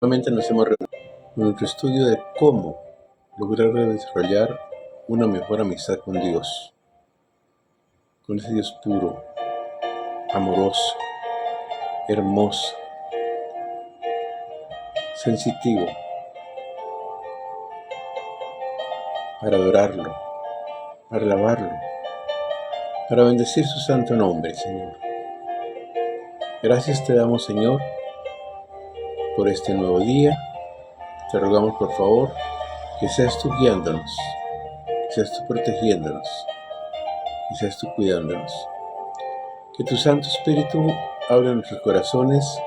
Nuevamente nos hemos reunido en nuestro estudio de cómo lograr desarrollar una mejor amistad con Dios, con ese Dios puro, amoroso, hermoso, sensitivo, para adorarlo, para alabarlo, para bendecir su santo nombre, Señor. Gracias te damos, Señor, por este nuevo día. Te rogamos, por favor, que seas tú guiándonos, que seas tú protegiéndonos, que seas tú cuidándonos. Que tu Santo Espíritu abra nuestros corazones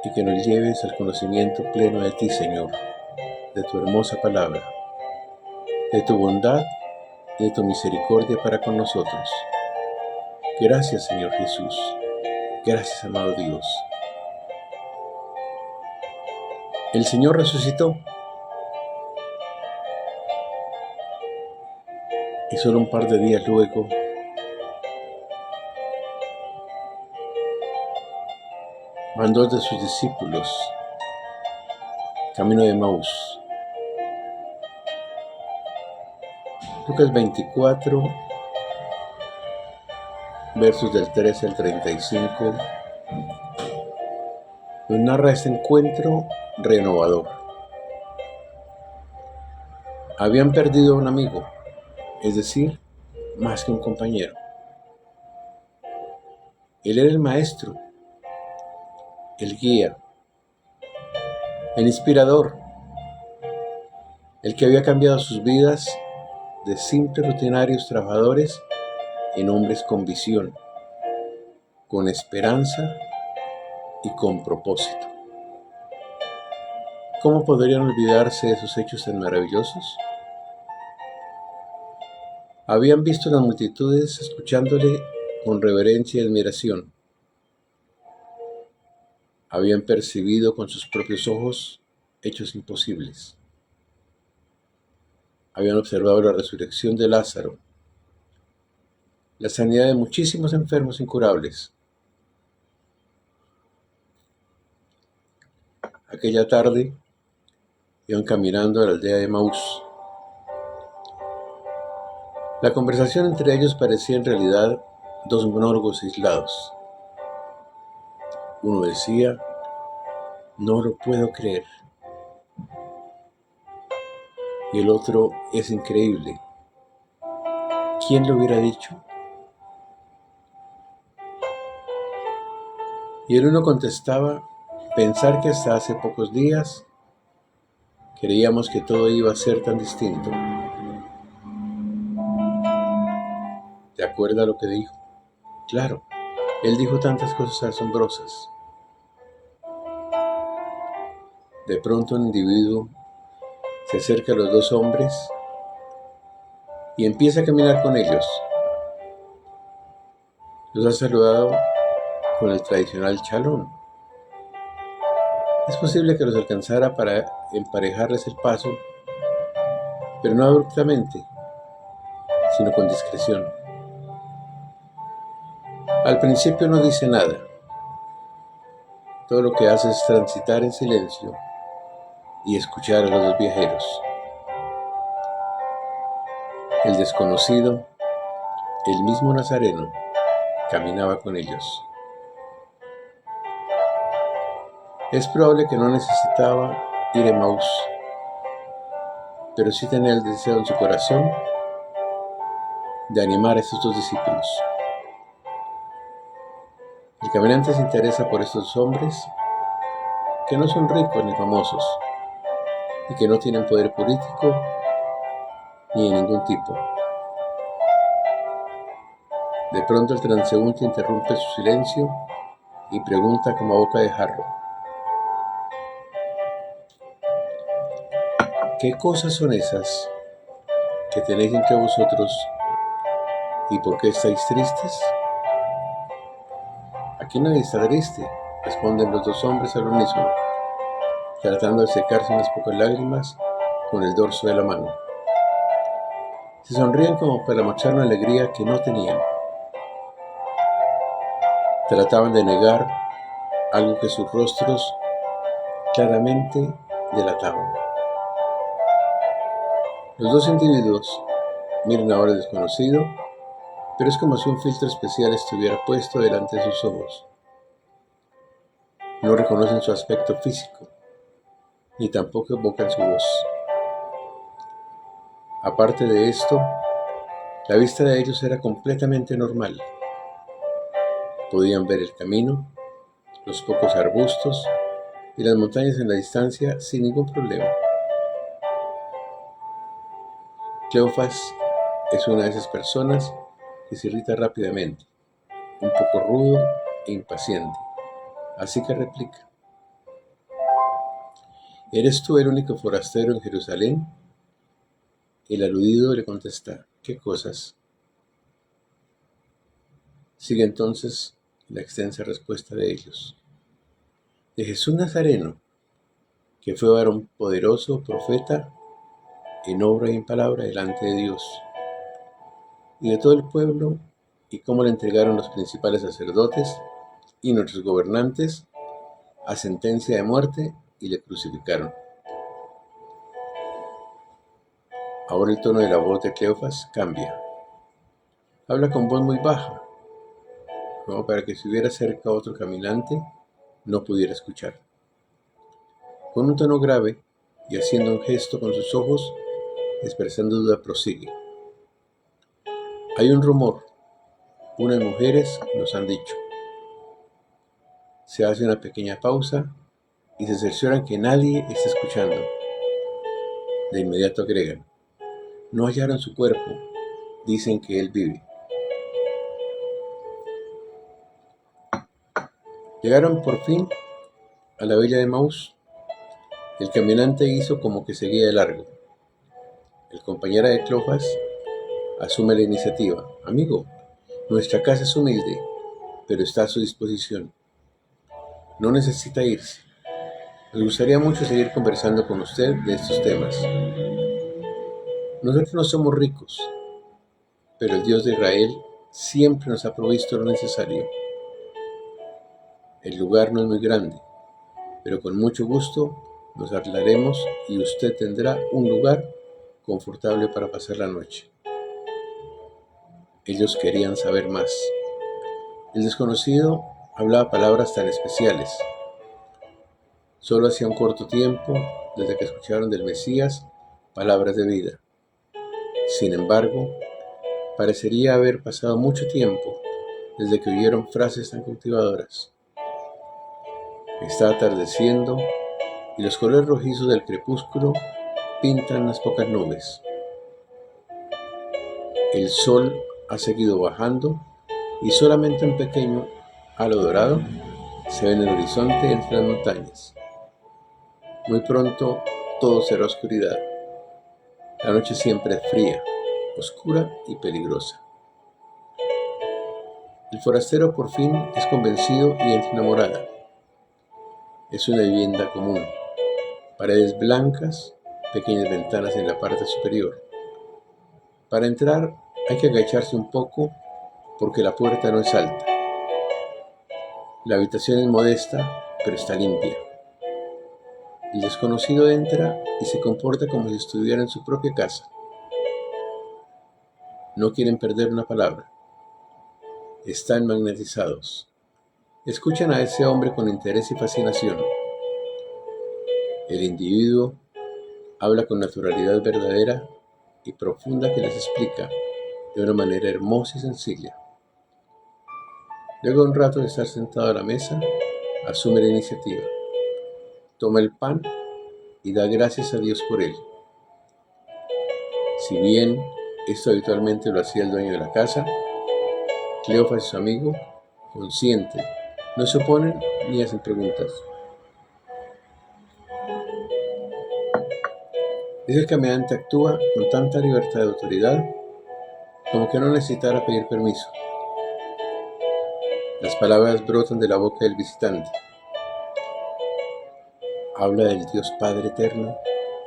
y que nos lleves al conocimiento pleno de ti, Señor, de tu hermosa palabra, de tu bondad y de tu misericordia para con nosotros. Gracias, Señor Jesús. Gracias, amado Dios. El Señor resucitó y solo un par de días luego mandó de sus discípulos camino de Emaús. Lucas 24, versos del 13 al 35, nos narra este encuentro renovador. Habían perdido a un amigo, es decir, más que un compañero. Él era el maestro, el guía, el inspirador, el que había cambiado sus vidas de simples rutinarios trabajadores en hombres con visión, con esperanza y con propósito. ¿Cómo podrían olvidarse de esos hechos tan maravillosos? Habían visto las multitudes escuchándole con reverencia y admiración. Habían percibido con sus propios ojos hechos imposibles. Habían observado la resurrección de Lázaro, la sanidad de muchísimos enfermos incurables. Aquella tarde iban caminando a la aldea de Emaús. La conversación entre ellos parecía en realidad dos monólogos aislados. Uno decía: no lo puedo creer. Y el otro: es increíble. ¿Quién lo hubiera dicho? Y el uno contestaba: pensar que hasta hace pocos días creíamos que todo iba a ser tan distinto. ¿Te acuerdas lo que dijo? Claro, él dijo tantas cosas asombrosas. De pronto un individuo se acerca a los dos hombres y empieza a caminar con ellos. Los ha saludado con el tradicional chalón. Es posible que los alcanzara para emparejarles el paso, pero no abruptamente, sino con discreción. Al principio no dice nada. Todo lo que hace es transitar en silencio y escuchar a los dos viajeros. El desconocido, el mismo Nazareno, caminaba con ellos. Es probable que no necesitaba ir a Emaús, pero sí tenía el deseo en su corazón de animar a estos dos discípulos. El caminante se interesa por estos hombres que no son ricos ni famosos y que no tienen poder político ni de ningún tipo. De pronto el transeúnte interrumpe su silencio y pregunta como a boca de jarro: ¿qué cosas son esas que tenéis entre vosotros y por qué estáis tristes? Aquí nadie está triste, responden los dos hombres al unísono, tratando de secarse unas pocas lágrimas con el dorso de la mano. Se sonríen como para mostrar una alegría que no tenían. Trataban de negar algo que sus rostros claramente delataban. Los dos individuos miran ahora al desconocido, pero es como si un filtro especial estuviera puesto delante de sus ojos. No reconocen su aspecto físico, ni tampoco evocan su voz. Aparte de esto, la vista de ellos era completamente normal. Podían ver el camino, los pocos arbustos y las montañas en la distancia sin ningún problema. Cleofas es una de esas personas que se irrita rápidamente, un poco rudo e impaciente, así que replica: ¿Eres tú el único forastero en Jerusalén? El aludido le contesta: ¿Qué cosas? Sigue entonces la extensa respuesta de ellos: de Jesús Nazareno, que fue varón poderoso, profeta, en obra y en palabra delante de Dios, y de todo el pueblo, y cómo le entregaron los principales sacerdotes y nuestros gobernantes a sentencia de muerte y le crucificaron. Ahora el tono de la voz de Cleofas cambia. Habla con voz muy baja, como para que si hubiera cerca otro caminante no pudiera escuchar. Con un tono grave y haciendo un gesto con sus ojos, expresando duda, prosigue: hay un rumor, unas mujeres nos han dicho. Se hace una pequeña pausa y se cercioran que nadie está escuchando. De inmediato agregan: no hallaron su cuerpo, dicen que él vive. Llegaron por fin a la villa de Emaús. El caminante hizo como que seguía de largo. El compañero de Cleofas asume la iniciativa: amigo, nuestra casa es humilde, pero está a su disposición. No necesita irse. Nos gustaría mucho seguir conversando con usted de estos temas. Nosotros no somos ricos, pero el Dios de Israel siempre nos ha provisto lo necesario. El lugar no es muy grande, pero con mucho gusto nos arreglaremos y usted tendrá un lugar confortable para pasar la noche. Ellos querían saber más. El desconocido hablaba palabras tan especiales. Solo hacía un corto tiempo desde que escucharon del Mesías palabras de vida. Sin embargo, parecería haber pasado mucho tiempo desde que oyeron frases tan cautivadoras. Está atardeciendo y los colores rojizos del crepúsculo pintan las pocas nubes. El sol ha seguido bajando y solamente un pequeño halo dorado se ve en el horizonte entre las montañas. Muy pronto todo será oscuridad. La noche siempre es fría, oscura y peligrosa. El forastero por fin es convencido y entra enamorada. Es una vivienda común, paredes blancas, pequeñas ventanas en la parte superior. Para entrar hay que agacharse un poco porque la puerta no es alta. La habitación es modesta, pero está limpia. El desconocido entra y se comporta como si estuviera en su propia casa. No quieren perder una palabra. Están magnetizados. Escuchan a ese hombre con interés y fascinación. El individuo habla con naturalidad verdadera y profunda que les explica de una manera hermosa y sencilla. Luego de un rato de estar sentado a la mesa, asume la iniciativa. Toma el pan y da gracias a Dios por él. Si bien esto habitualmente lo hacía el dueño de la casa, Cleofas y su amigo, consciente, no se oponen ni hacen preguntas. Es el caminante actúa con tanta libertad de autoridad como que no necesitara pedir permiso. Las palabras brotan de la boca del visitante. Habla del Dios Padre Eterno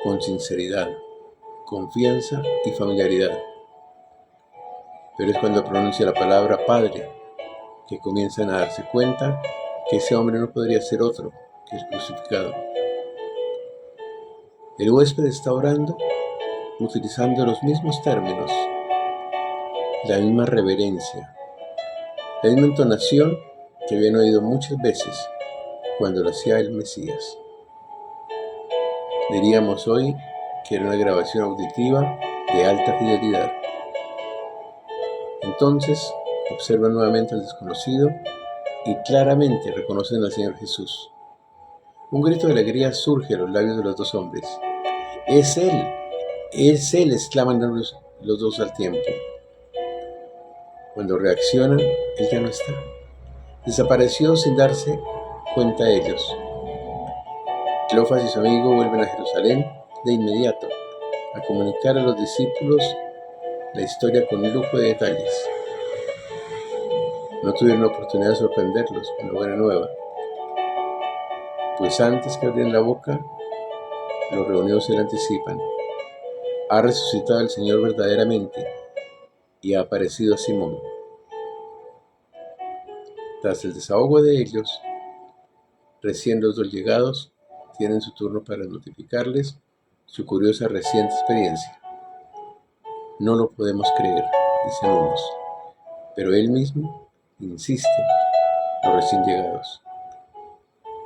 con sinceridad, confianza y familiaridad. Pero es cuando pronuncia la palabra Padre que comienzan a darse cuenta que ese hombre no podría ser otro que el crucificado. El huésped está orando utilizando los mismos términos, la misma reverencia, la misma entonación que habían oído muchas veces cuando lo hacía el Mesías. Diríamos hoy que era una grabación auditiva de alta fidelidad. Entonces observan nuevamente al desconocido y claramente reconocen al Señor Jesús. Un grito de alegría surge a los labios de los dos hombres. ¡Es Él! ¡Es Él!, exclaman los dos al tiempo. Cuando reaccionan, Él ya no está. Desapareció sin darse cuenta ellos. Cleofas y su amigo vuelven a Jerusalén de inmediato a comunicar a los discípulos la historia con lujo de detalles. No tuvieron la oportunidad de sorprenderlos con la buena nueva, pues antes que abrieran la boca, los reunidos se le anticipan. Ha resucitado el Señor verdaderamente y ha aparecido a Simón. Tras el desahogo de ellos, recién los dos llegados tienen su turno para notificarles su curiosa reciente experiencia. No lo podemos creer, dicen unos, pero él mismo insiste, los recién llegados.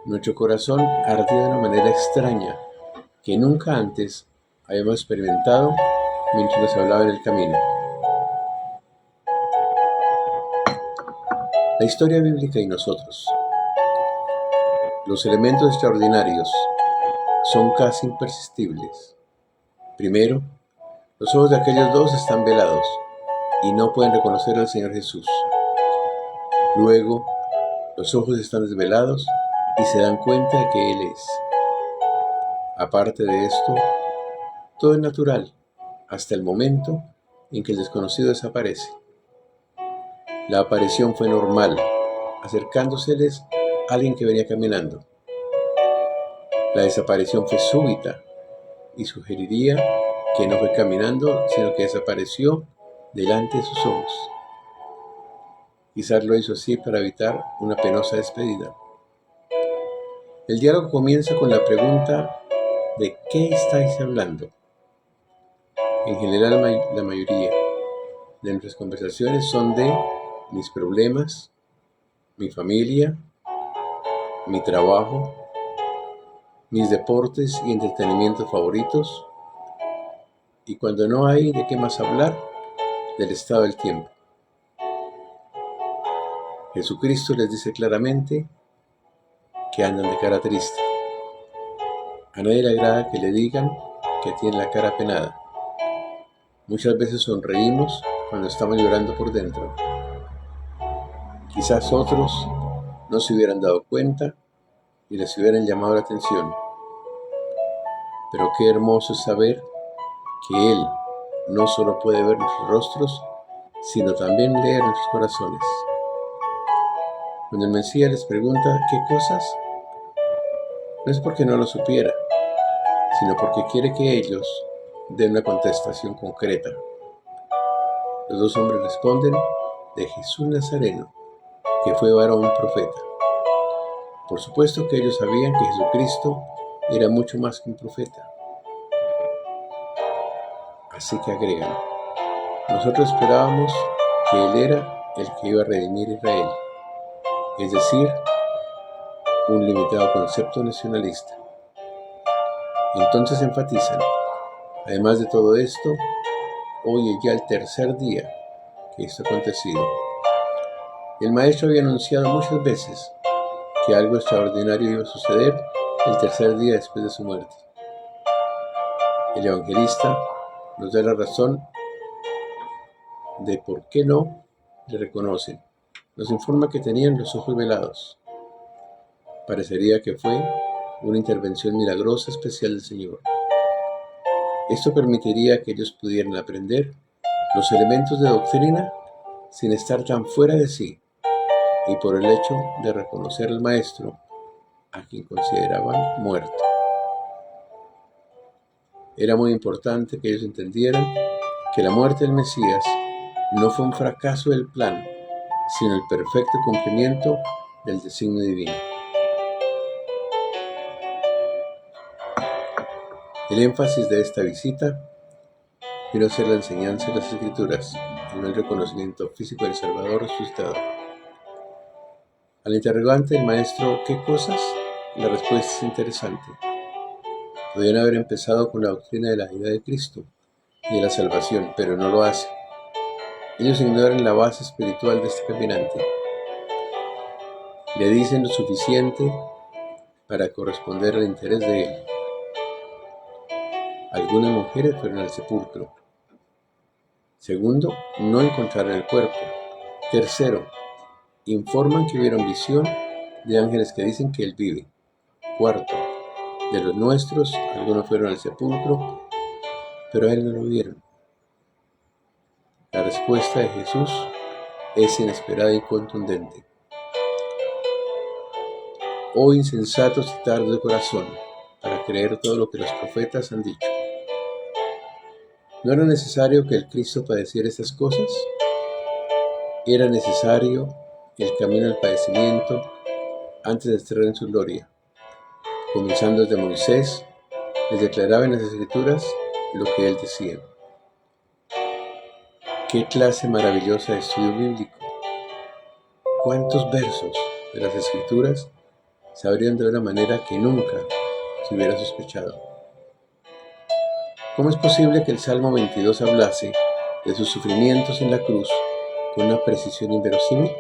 Nuestro corazón ardía de una manera extraña que nunca antes habíamos experimentado mientras nos hablaba en el camino. La historia bíblica y nosotros. Los elementos extraordinarios son casi impersistibles. Primero, los ojos de aquellos dos están velados y no pueden reconocer al Señor Jesús. Luego, los ojos están desvelados y se dan cuenta de que Él es. Aparte de esto, todo es natural hasta el momento en que el desconocido desaparece. La aparición fue normal, acercándoseles a alguien que venía caminando. La desaparición fue súbita y sugeriría que no fue caminando, sino que desapareció delante de sus ojos. Quizás lo hizo así para evitar una penosa despedida. El diálogo comienza con la pregunta: ¿de qué estáis hablando? En general, la mayoría de nuestras conversaciones son de mis problemas, mi familia, mi trabajo, mis deportes y entretenimientos favoritos, y cuando no hay de qué más hablar, del estado del tiempo. Jesucristo les dice claramente que andan de cara triste. A nadie le agrada que le digan que tiene la cara penada. Muchas veces sonreímos cuando estamos llorando por dentro. Quizás otros no se hubieran dado cuenta y les hubieran llamado la atención. Pero qué hermoso es saber que Él no solo puede ver nuestros rostros, sino también leer nuestros corazones. Cuando el Mesías les pregunta ¿qué cosas?, no es porque no lo supiera, sino porque quiere que ellos den una contestación concreta. Los dos hombres responden: de Jesús Nazareno, que fue varón profeta. Por supuesto que ellos sabían que Jesucristo era mucho más que un profeta. Así que agregan: nosotros esperábamos que Él era el que iba a redimir a Israel, es decir, un limitado concepto nacionalista. Entonces enfatizan: además de todo esto, hoy es ya el tercer día que esto ha acontecido. El Maestro había anunciado muchas veces que algo extraordinario iba a suceder el tercer día después de su muerte. El evangelista nos da la razón de por qué no le reconocen. Nos informa que tenían los ojos velados. Parecería que fue una intervención milagrosa especial del Señor. Esto permitiría que ellos pudieran aprender los elementos de doctrina sin estar tan fuera de sí, y por el hecho de reconocer al Maestro, a quien consideraban muerto. Era muy importante que ellos entendieran que la muerte del Mesías no fue un fracaso del plan, sino el perfecto cumplimiento del designio divino. El énfasis de esta visita vino a ser la enseñanza de las Escrituras y no el reconocimiento físico del Salvador resucitado. Al interrogante del maestro ¿qué cosas? La respuesta es interesante. Podrían haber empezado con la doctrina de la deidad de Cristo y de la salvación, pero no lo hacen. Ellos ignoran la base espiritual de este caminante. Le dicen lo suficiente para corresponder al interés de él. Algunas mujeres fueron al sepulcro. Segundo, no encontraron el cuerpo. Tercero, informan que vieron visión de ángeles que dicen que él vive. Cuarto, de los nuestros, algunos fueron al sepulcro, pero a él no lo vieron. La respuesta de Jesús es inesperada y contundente. Oh insensatos y tardos de corazón, para creer todo lo que los profetas han dicho. ¿No era necesario que el Cristo padeciera estas cosas? Era necesario el camino al padecimiento antes de entrar en su gloria. Comenzando desde Moisés, les declaraba en las Escrituras lo que él decía. ¡Qué clase maravillosa de estudio bíblico! ¿Cuántos versos de las Escrituras se abrían de una manera que nunca se hubiera sospechado? ¿Cómo es posible que el Salmo 22 hablase de sus sufrimientos en la cruz con una precisión inverosímil?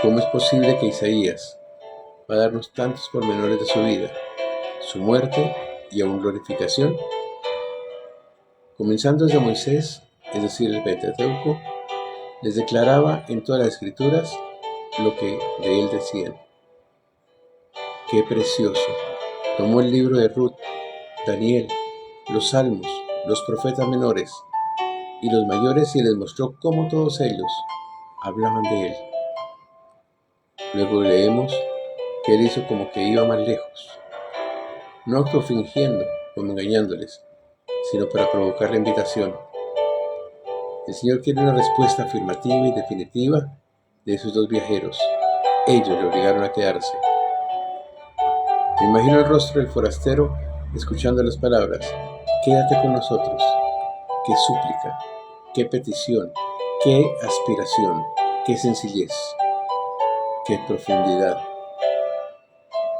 ¿Cómo es posible que Isaías va a darnos tantos pormenores de su vida, su muerte y aún glorificación? Comenzando desde Moisés, es decir, el Pentateuco, les declaraba en todas las Escrituras lo que de él decían. ¡Qué precioso! Tomó el libro de Ruth, Daniel, los Salmos, los profetas menores y los mayores y les mostró cómo todos ellos hablaban de él. Luego leemos que él hizo como que iba más lejos, no actuó fingiendo como engañándoles, sino para provocar la invitación. El Señor quiere una respuesta afirmativa y definitiva de esos dos viajeros. Ellos le obligaron a quedarse. Me imagino el rostro del forastero escuchando las palabras: quédate con nosotros. Qué súplica, qué petición, qué aspiración, qué sencillez, qué profundidad.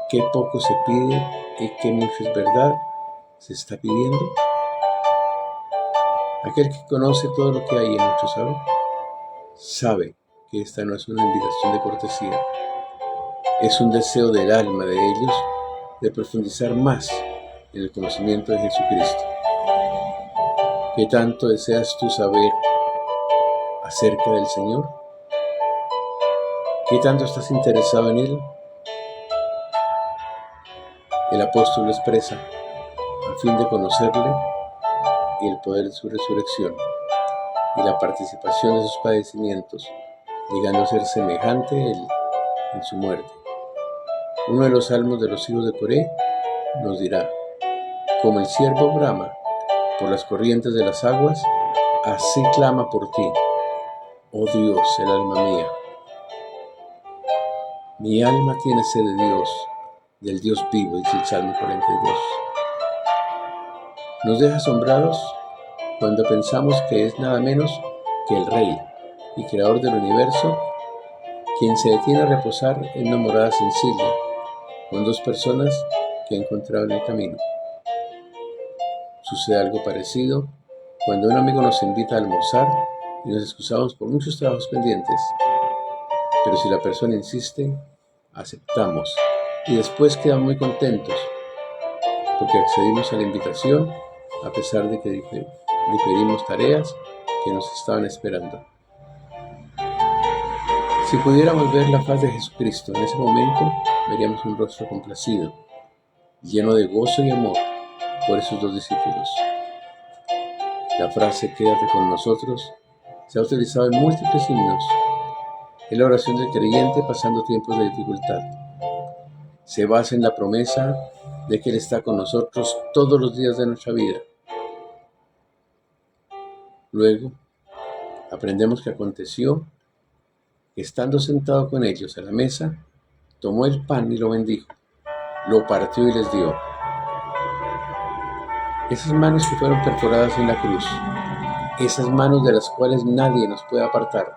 Qué poco se pide y qué mucho es verdad se está pidiendo. Aquel que conoce todo lo que hay en nuestro saber, sabe que esta no es una invitación de cortesía. Es un deseo del alma de ellos de profundizar más en el conocimiento de Jesucristo. ¿Qué tanto deseas tú saber acerca del Señor? ¿Qué tanto estás interesado en Él? El apóstol lo expresa a fin de conocerle y el poder de su resurrección y la participación de sus padecimientos, llegando a ser semejante a Él en su muerte. Uno de los salmos de los hijos de Coré nos dirá: como el ciervo brama por las corrientes de las aguas, así clama por ti, oh Dios, el alma mía. Mi alma tiene sed de Dios, del Dios vivo, dice el Salmo 42. Nos deja asombrados cuando pensamos que es nada menos que el Rey y Creador del universo quien se detiene a reposar en una morada sencilla con dos personas que ha encontrado en el camino. Sucede algo parecido cuando un amigo nos invita a almorzar y nos excusamos por muchos trabajos pendientes, pero si la persona insiste, aceptamos y después quedamos muy contentos porque accedimos a la invitación a pesar de que diferimos tareas que nos estaban esperando. Si pudiéramos ver la faz de Jesucristo en ese momento, veríamos un rostro complacido, lleno de gozo y amor por esos dos discípulos. La frase quédate con nosotros se ha utilizado en múltiples himnos. Es la oración del creyente pasando tiempos de dificultad. Se basa en la promesa de que Él está con nosotros todos los días de nuestra vida. Luego, aprendemos que aconteció Estando sentado con ellos a la mesa, tomó el pan y lo bendijo, lo partió y les dio. Esas manos que fueron perforadas en la cruz, esas manos de las cuales nadie nos puede apartar,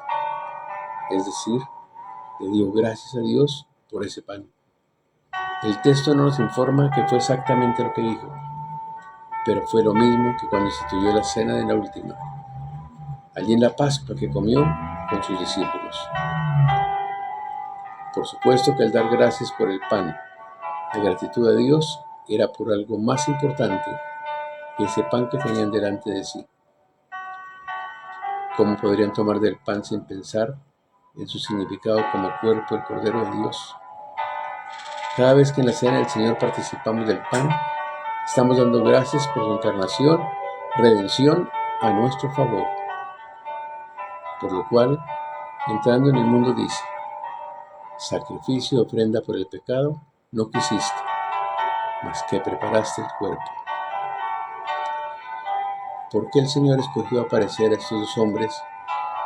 es decir, le dio gracias a Dios por ese pan. El texto no nos informa que fue exactamente lo que dijo, pero fue lo mismo que cuando instituyó la cena de la última, allí en la Pascua que comió con sus discípulos. Por supuesto que al dar gracias por el pan, la gratitud a Dios era por algo más importante que ese pan que tenían delante de sí. ¿Cómo podrían tomar del pan sin pensar en su significado como cuerpo del Cordero de Dios? Cada vez que en la cena del Señor participamos del pan, estamos dando gracias por su encarnación, redención a nuestro favor. Por lo cual, entrando en el mundo dice, sacrificio y ofrenda por el pecado no quisiste, mas que preparaste el cuerpo. ¿Por qué el Señor escogió aparecer a estos dos hombres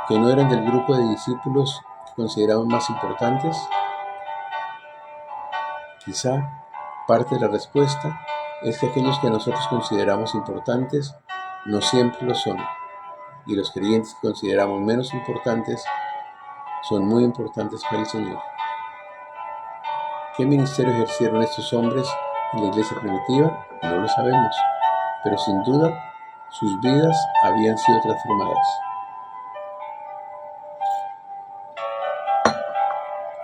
que no eran del grupo de discípulos que consideraban más importantes? Quizá parte de la respuesta es que aquellos que nosotros consideramos importantes no siempre lo son, y los creyentes que consideramos menos importantes son muy importantes para el Señor. ¿Qué ministerio ejercieron estos hombres en la iglesia primitiva? No lo sabemos, pero sin duda sus vidas habían sido transformadas.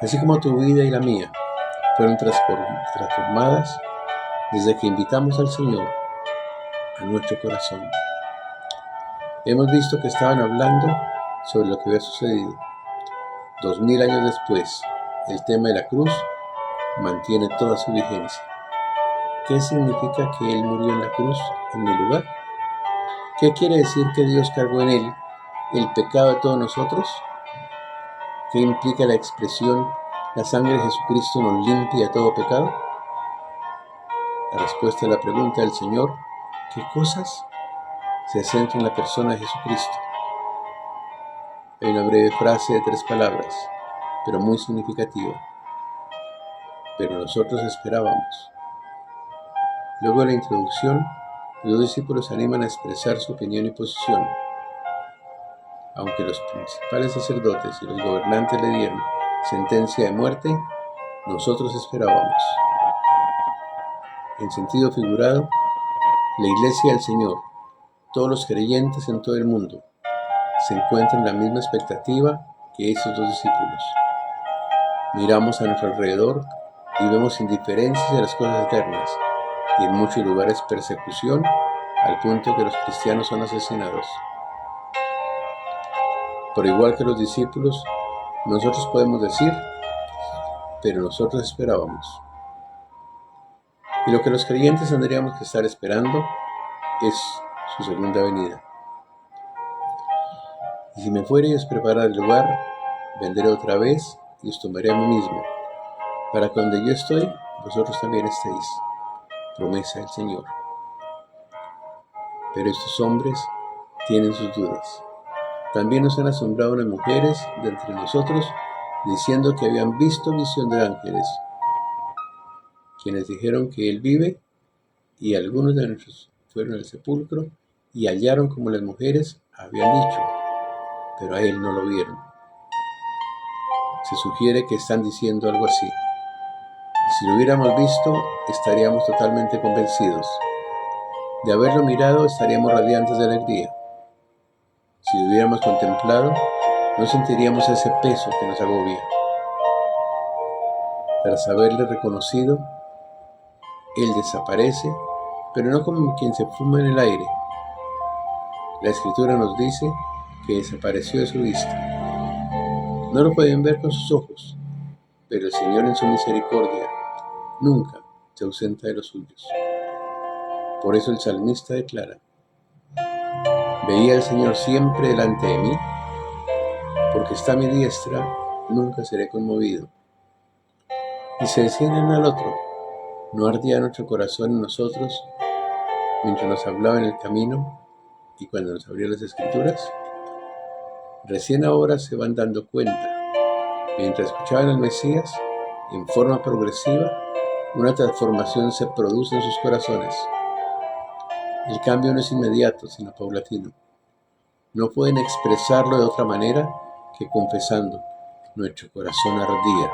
Así como tu vida y la mía fueron transformadas desde que invitamos al Señor a nuestro corazón. Hemos visto que estaban hablando sobre lo que había sucedido. 2000 años después, el tema de la cruz mantiene toda su vigencia. ¿Qué significa que Él murió en la cruz en mi lugar? ¿Qué quiere decir que Dios cargó en Él el pecado de todos nosotros? ¿Qué implica la expresión la sangre de Jesucristo nos limpia de todo pecado? La respuesta a la pregunta del Señor, ¿qué cosas?, se centra en la persona de Jesucristo. Hay una breve frase de 3 palabras, pero muy significativa. Pero nosotros esperábamos. Luego de la introducción, los discípulos se animan a expresar su opinión y posición. Aunque los principales sacerdotes y los gobernantes le dieron sentencia de muerte, nosotros esperábamos. En sentido figurado, la Iglesia del Señor, todos los creyentes en todo el mundo, se encuentran en la misma expectativa que esos dos discípulos. Miramos a nuestro alrededor y vemos indiferencias de las cosas eternas y en muchos lugares persecución al punto que los cristianos son asesinados. Por igual que los discípulos, nosotros podemos decir, pero nosotros esperábamos. Y lo que los creyentes tendríamos que estar esperando es su segunda venida. Y si me fuere y os preparar el lugar, vendré otra vez y os tomaré a mí mismo, para que donde yo estoy, vosotros también estéis. Promesa del Señor. Pero estos hombres tienen sus dudas. También nos han asombrado las mujeres de entre nosotros, diciendo que habían visto visión de ángeles, quienes dijeron que Él vive, y algunos de nosotros fueron al sepulcro y hallaron como las mujeres habían dicho, pero a Él no lo vieron. Se sugiere que están diciendo algo así. Si lo hubiéramos visto, estaríamos totalmente convencidos. De haberlo mirado, estaríamos radiantes de alegría. Si lo hubiéramos contemplado, no sentiríamos ese peso que nos agobia. Tras haberle reconocido, Él desaparece, pero no como quien se fuma en el aire. La Escritura nos dice que desapareció de su vista. No lo pueden ver con sus ojos, pero el Señor en su misericordia nunca se ausenta de los suyos. Por eso el salmista declara, veía al Señor siempre delante de mí, porque está a mi diestra, nunca seré conmovido. Y se decían uno al otro, ¿no ardía nuestro corazón en nosotros mientras nos hablaba en el camino y cuando nos abrió las Escrituras? Recién ahora se van dando cuenta Mientras escuchaban al Mesías, en forma progresiva, una transformación se produce en sus corazones. El cambio no es inmediato, sino paulatino. No pueden expresarlo de otra manera que confesando: nuestro corazón ardía.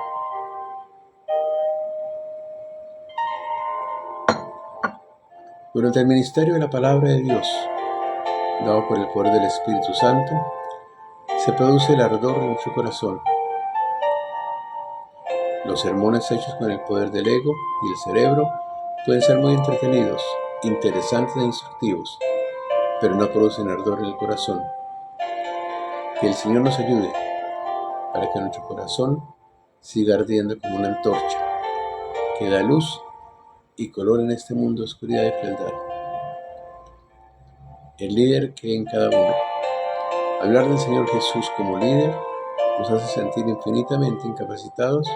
Durante el ministerio de la palabra de Dios, dado por el poder del Espíritu Santo, se produce el ardor en nuestro corazón. Los sermones hechos con el poder del ego y el cerebro pueden ser muy entretenidos, interesantes e instructivos, pero no producen ardor en el corazón. Que el Señor nos ayude para que nuestro corazón siga ardiendo como una antorcha, que da luz y color en este mundo de oscuridad y fealdad. El líder que hay en cada uno. Hablar del Señor Jesús como líder nos hace sentir infinitamente incapacitados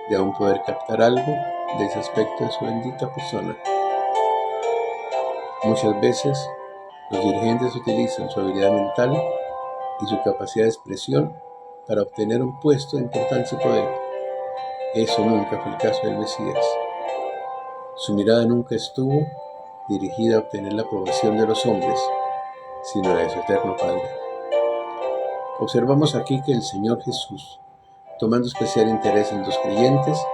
de aún poder captar algo de ese aspecto de su bendita persona. Muchas veces los dirigentes utilizan su habilidad mental y su capacidad de expresión para obtener un puesto de importancia y poder. Eso nunca fue el caso del Mesías. Su mirada nunca estuvo dirigida a obtener la aprobación de los hombres, sino la de su eterno Padre. Observamos aquí que el Señor Jesús, tomando especial interés en dos creyentes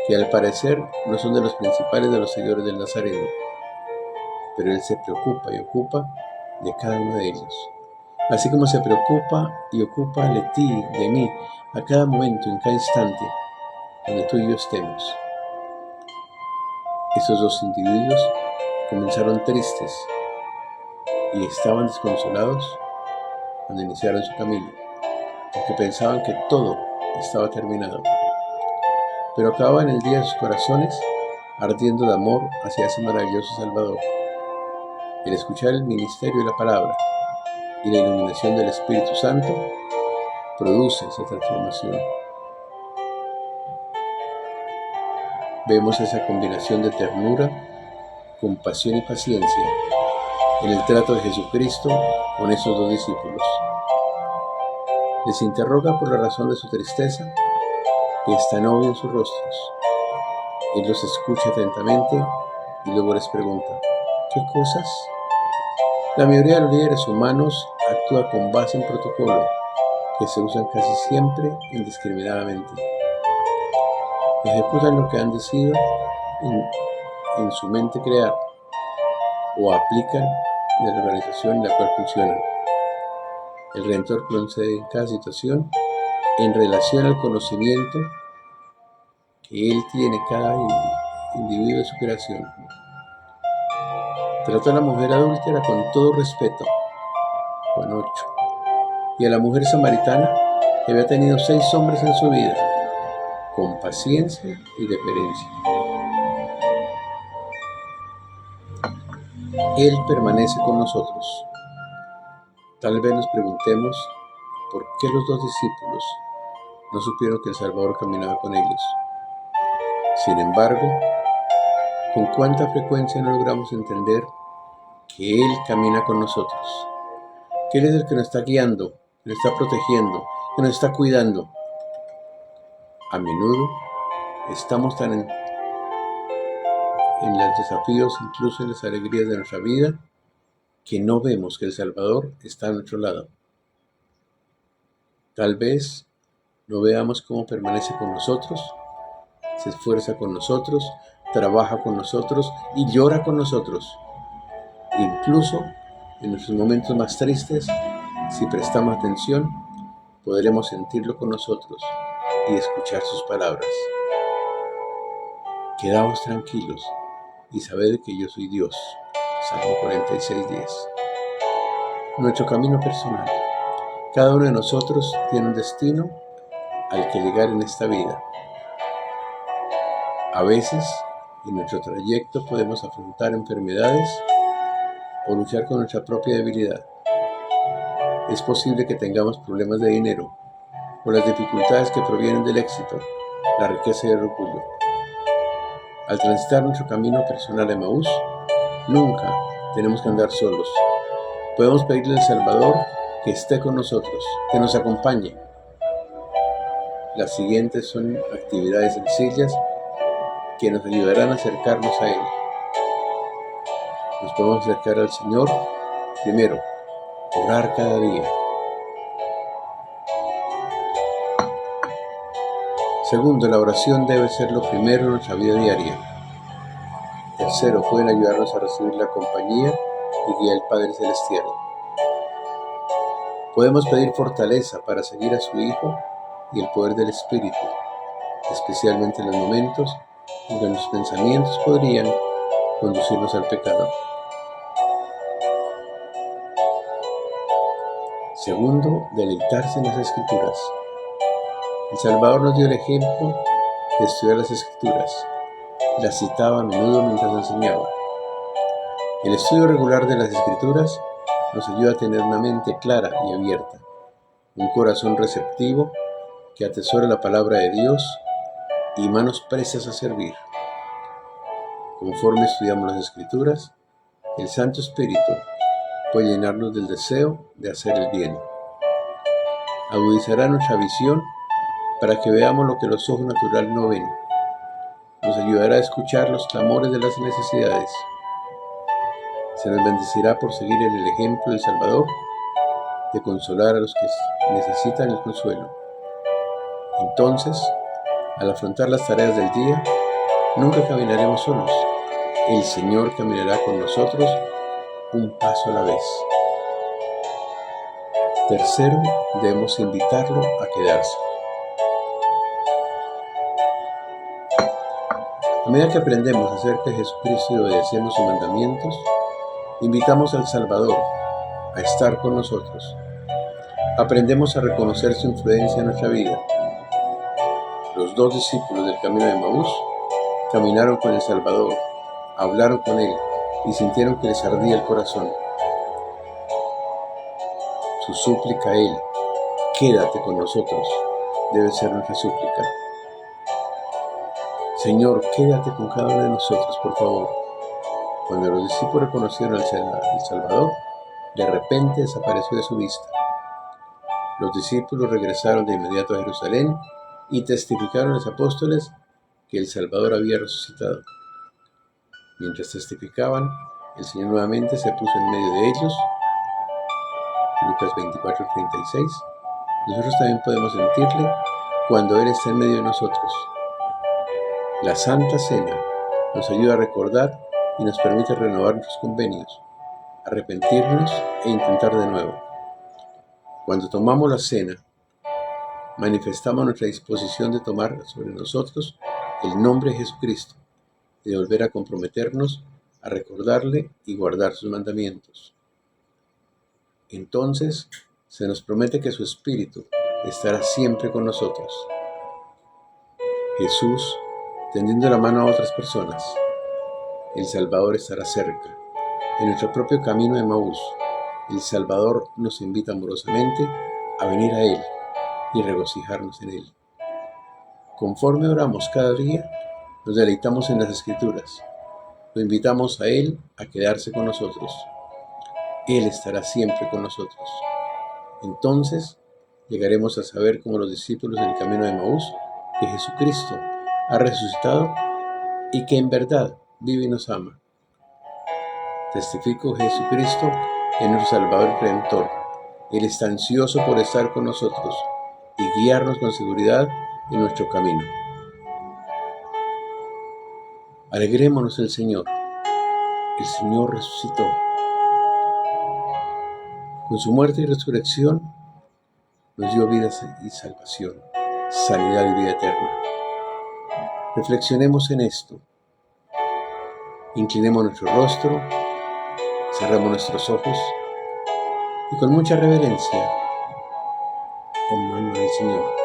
que al parecer no son de los principales de los seguidores del Nazareno, pero Él se preocupa y ocupa de cada uno de ellos, así como se preocupa y ocupa de ti, de mí, a cada momento, en cada instante, donde tú y yo estemos. Esos dos individuos comenzaron tristes y estaban desconsolados cuando iniciaron su camino, porque pensaban que todo estaba terminado. Pero acababan el día de sus corazones ardiendo de amor hacia ese maravilloso Salvador. El escuchar el ministerio de la palabra y la iluminación del Espíritu Santo produce esa transformación. Vemos esa combinación de ternura, compasión y paciencia en el trato de Jesucristo con esos dos discípulos. Les interroga por la razón de su tristeza, que es tan obvia en sus rostros. Él los escucha atentamente y luego les pregunta: ¿qué cosas? La mayoría de los líderes humanos actúa con base en protocolo, que se usan casi siempre indiscriminadamente. Ejecutan lo que han decidido en su mente crear, o aplican de la organización en la cual funcionan. El Redentor procede en cada situación en relación al conocimiento que Él tiene cada individuo de su creación. Trató a la mujer adúltera con todo respeto, Juan 8, y a la mujer samaritana, que había tenido 6 hombres en su vida, con paciencia y deferencia. Él permanece con nosotros. Tal vez nos preguntemos por qué los dos discípulos no supieron que el Salvador caminaba con ellos. Sin embargo, con cuánta frecuencia no logramos entender que Él camina con nosotros, que Él es el que nos está guiando, que nos está protegiendo, que nos está cuidando. A menudo estamos tan en los desafíos, incluso en las alegrías de nuestra vida, que no vemos que el Salvador está a nuestro lado. Tal vez no veamos cómo permanece con nosotros, se esfuerza con nosotros, trabaja con nosotros y llora con nosotros. Incluso en nuestros momentos más tristes, si prestamos atención, podremos sentirlo con nosotros y escuchar sus palabras. Quedaos tranquilos y sabed que yo soy Dios. Salmo 46:10. Nuestro camino personal. Cada uno de nosotros tiene un destino al que llegar en esta vida. A veces, en nuestro trayecto podemos afrontar enfermedades o luchar con nuestra propia debilidad. Es posible que tengamos problemas de dinero o las dificultades que provienen del éxito, la riqueza y el orgullo. Al transitar nuestro camino personal de Emaús, nunca tenemos que andar solos. Podemos pedirle al Salvador que esté con nosotros, que nos acompañe. Las siguientes son actividades sencillas que nos ayudarán a acercarnos a Él. Nos podemos acercar al Señor, primero, orar cada día. Segundo, la oración debe ser lo primero en nuestra vida diaria. Tercero, pueden ayudarnos a recibir la compañía y guía del Padre Celestial. Podemos pedir fortaleza para seguir a su Hijo y el poder del Espíritu, especialmente en los momentos en que nuestros pensamientos podrían conducirnos al pecado. Segundo, deleitarse en las Escrituras. El Salvador nos dio el ejemplo de estudiar las Escrituras. Las citaba a menudo mientras enseñaba. El estudio regular de las Escrituras nos ayuda a tener una mente clara y abierta, un corazón receptivo que atesora la palabra de Dios y manos prestas a servir. Conforme estudiamos las Escrituras, el Santo Espíritu puede llenarnos del deseo de hacer el bien. Agudizará nuestra visión para que veamos lo que los ojos naturales no ven. Nos ayudará a escuchar los clamores de las necesidades. Se nos bendecirá por seguir en el ejemplo del Salvador de consolar a los que necesitan el consuelo. Entonces, al afrontar las tareas del día, nunca caminaremos solos. El Señor caminará con nosotros un paso a la vez. Tercero, debemos invitarlo a quedarse. A medida que aprendemos acerca de Jesucristo y obedecemos sus mandamientos, invitamos al Salvador a estar con nosotros. Aprendemos a reconocer su influencia en nuestra vida. Los 2 discípulos del camino de Emaús caminaron con el Salvador, hablaron con Él y sintieron que les ardía el corazón. Su súplica a Él, quédate con nosotros, debe ser nuestra súplica. Señor, quédate con cada uno de nosotros, por favor. Cuando los discípulos reconocieron al Salvador, de repente desapareció de su vista. Los discípulos regresaron de inmediato a Jerusalén y testificaron a los apóstoles que el Salvador había resucitado. Mientras testificaban, el Señor nuevamente se puso en medio de ellos. Lucas 24:36. Nosotros también podemos sentirle cuando Él está en medio de nosotros. La Santa Cena nos ayuda a recordar y nos permite renovar nuestros convenios, arrepentirnos e intentar de nuevo. Cuando tomamos la cena, manifestamos nuestra disposición de tomar sobre nosotros el nombre de Jesucristo y de volver a comprometernos a recordarle y guardar sus mandamientos. Entonces, se nos promete que su Espíritu estará siempre con nosotros. Jesús, tendiendo la mano a otras personas, el Salvador estará cerca. En nuestro propio camino de Emaús, el Salvador nos invita amorosamente a venir a Él y regocijarnos en Él. Conforme oramos cada día, nos deleitamos en las Escrituras. Lo invitamos a Él a quedarse con nosotros. Él estará siempre con nosotros. Entonces, llegaremos a saber, como los discípulos del camino de Emaús, que Jesucristo ha resucitado y que en verdad vive y nos ama. Testifico Jesucristo en nuestro Salvador y Redentor. Él está ansioso por estar con nosotros y guiarnos con seguridad en nuestro camino. Alegrémonos del Señor. El Señor resucitó. Con su muerte y resurrección nos dio vida y salvación, sanidad y vida eterna. Reflexionemos en esto. Inclinemos nuestro rostro, cerremos nuestros ojos y con mucha reverencia honramos al Señor.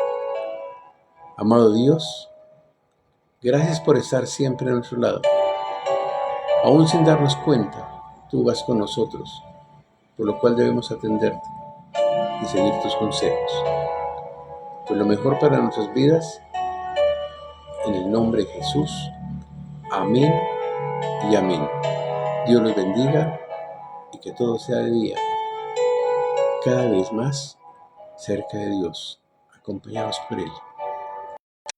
Amado Dios, gracias por estar siempre a nuestro lado. Aún sin darnos cuenta, tú vas con nosotros, por lo cual debemos atenderte y seguir tus consejos. Pues lo mejor para nuestras vidas, en el nombre de Jesús. Amén y amén. Dios los bendiga y que todo sea de día, cada vez más cerca de Dios, acompañados por Él.